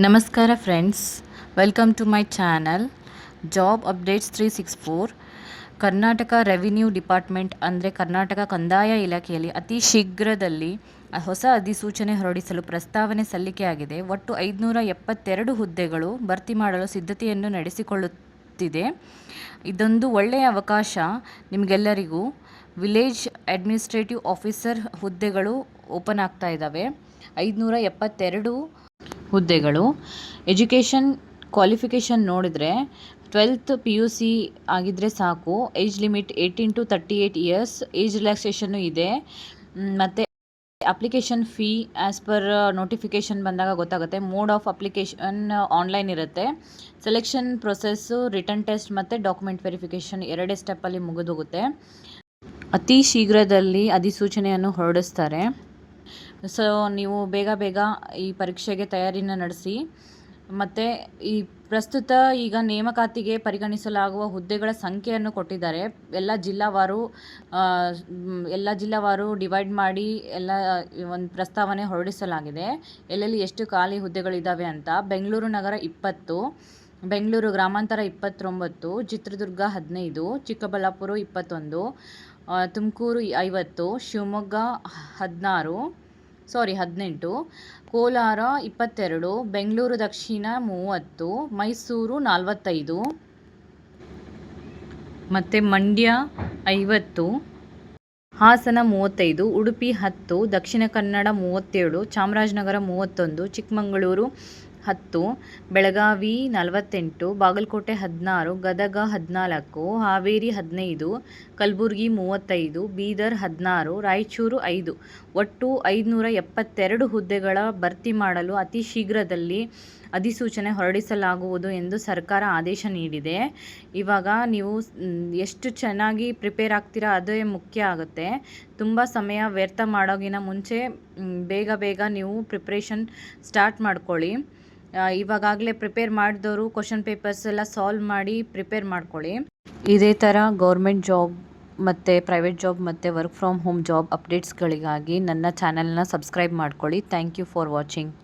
ನಮಸ್ಕಾರ friends, welcome to my channel job updates 364. Karnataka revenue department ಅಂದರೆ ಕರ್ನಾಟಕ ಕಂದಾಯ ಇಲಾಖೆಯಲ್ಲಿ ಅತಿ ಶೀಘ್ರದಲ್ಲಿ ಹೊಸ ಅಧಿಸೂಚನೆ ಹೊರಡಿಸಲು ಪ್ರಸ್ತಾವನೆ ಸಲ್ಲಿಕೆಯಾಗಿದೆ. ಒಟ್ಟು 572 ಹುದ್ದೆಗಳು ಭರ್ತಿ ಮಾಡಲು ಸಿದ್ಧತೆಯನ್ನು ನಡೆಸಿಕೊಳ್ಳುತ್ತಿದೆ. ಇದೊಂದು ಒಳ್ಳೆಯ ಅವಕಾಶ ನಿಮಗೆಲ್ಲರಿಗೂ. ವಿಲೇಜ್ ಅಡ್ಮಿನಿಸ್ಟ್ರೇಟಿವ್ ಆಫೀಸರ್ ಹುದ್ದೆಗಳು ಓಪನ್ ಆಗ್ತಾ ಇದ್ದಾವೆ. 572 ಹುದ್ದೆಗಳು. ಎಜುಕೇಷನ್ ಕ್ವಾಲಿಫಿಕೇಷನ್ ನೋಡಿದರೆ 12th PUC ಆಗಿದ್ದರೆ ಸಾಕು. Age limit 18 to 38 years. Age relaxation ಇದೆ. ಮತ್ತು application fee as per notification ಬಂದಾಗ ಗೊತ್ತಾಗುತ್ತೆ. ಮೋಡ್ ಆಫ್ ಅಪ್ಲಿಕೇಶನ್ ಆನ್ಲೈನ್ ಇರುತ್ತೆ. ಸೆಲೆಕ್ಷನ್ ಪ್ರೊಸೆಸ್ಸು ರಿಟರ್ನ್ ಟೆಸ್ಟ್ ಮತ್ತು ಡಾಕ್ಯುಮೆಂಟ್ ವೆರಿಫಿಕೇಷನ್ 2 ಸ್ಟೆಪ್ಪಲ್ಲಿ ಮುಗಿದೋಗುತ್ತೆ. ಅತಿ ಶೀಘ್ರದಲ್ಲಿ ಅಧಿಸೂಚನೆಯನ್ನು ಹೊರಡಿಸ್ತಾರೆ. ಸೊ ನೀವು ಬೇಗ ಈ ಪರೀಕ್ಷೆಗೆ ತಯಾರಿನ ನಡೆಸಿ. ಮತ್ತು ಈ ಪ್ರಸ್ತುತ ಈಗ ನೇಮಕಾತಿಗೆ ಪರಿಗಣಿಸಲಾಗುವ ಹುದ್ದೆಗಳ ಸಂಖ್ಯೆಯನ್ನು ಕೊಟ್ಟಿದ್ದಾರೆ. ಎಲ್ಲ ಜಿಲ್ಲಾವಾರು ಡಿವೈಡ್ ಮಾಡಿ ಎಲ್ಲ ಒಂದು ಪ್ರಸ್ತಾವನೆ ಹೊರಡಿಸಲಾಗಿದೆ. ಎಲ್ಲೆಲ್ಲಿ ಎಷ್ಟು ಖಾಲಿ ಹುದ್ದೆಗಳಿದ್ದಾವೆ ಅಂತ. ಬೆಂಗಳೂರು ನಗರ 20, ಬೆಂಗಳೂರು ಗ್ರಾಮಾಂತರ 29, ಚಿತ್ರದುರ್ಗ 15, ಚಿಕ್ಕಬಳ್ಳಾಪುರ 21, ತುಮಕೂರು 50, ಶಿವಮೊಗ್ಗ 18, ಕೋಲಾರ 22, ಬೆಂಗಳೂರು ದಕ್ಷಿಣ 30, ಮೈಸೂರು 45, ಮತ್ತು ಮಂಡ್ಯ 50, ಹಾಸನ 35, ಉಡುಪಿ 10, ದಕ್ಷಿಣ ಕನ್ನಡ 37, ಚಾಮರಾಜನಗರ 31, ಚಿಕ್ಕಮಗಳೂರು 10, ಬೆಳಗಾವಿ 48, ಬಾಗಲಕೋಟೆ 16, ಗದಗ 14, ಹಾವೇರಿ 15, ಕಲಬುರಗಿ 35, ಬೀದರ್ 16, ರಾಯಚೂರು 5. ಒಟ್ಟು 572 ಹುದ್ದೆಗಳ ಭರ್ತಿ ಮಾಡಲು ಅತಿ ಶೀಘ್ರದಲ್ಲಿ ಅಧಿಸೂಚನೆ ಹೊರಡಿಸಲಾಗುವುದು ಎಂದು ಸರ್ಕಾರ ಆದೇಶ ನೀಡಿದೆ. ಇವಾಗ ನೀವು ಎಷ್ಟು ಚೆನ್ನಾಗಿ ಪ್ರಿಪೇರ್ ಆಗ್ತೀರಾ ಅದೇ ಮುಖ್ಯ ಆಗುತ್ತೆ. ತುಂಬ ಸಮಯ ವ್ಯರ್ಥ ಮಾಡೋಗಿನ ಮುಂಚೆ ಬೇಗ ನೀವು ಪ್ರಿಪ್ರೇಷನ್ ಸ್ಟಾರ್ಟ್ ಮಾಡ್ಕೊಳ್ಳಿ. ಇವಾಗಲೇ ಪ್ರಿಪೇರ್ ಮಾಡಿದವರು ಕ್ವಶನ್ ಪೇಪರ್ಸ್ ಎಲ್ಲ ಸಾಲ್ವ್ ಮಾಡಿ ಪ್ರಿಪೇರ್ ಮಾಡ್ಕೊಳ್ಳಿ. ಇದೇ ಥರ ಗೌರ್ಮೆಂಟ್ ಜಾಬ್ ಮತ್ತು ಪ್ರೈವೇಟ್ ಜಾಬ್ ಮತ್ತು ವರ್ಕ್ ಫ್ರಮ್ ಹೋಮ್ ಜಾಬ್ ಅಪ್ಡೇಟ್ಸ್ಗಳಿಗಾಗಿ ನನ್ನ ಚಾನಲ್ನ ಸಬ್ಸ್ಕ್ರೈಬ್ ಮಾಡ್ಕೊಳ್ಳಿ. Thank you for watching.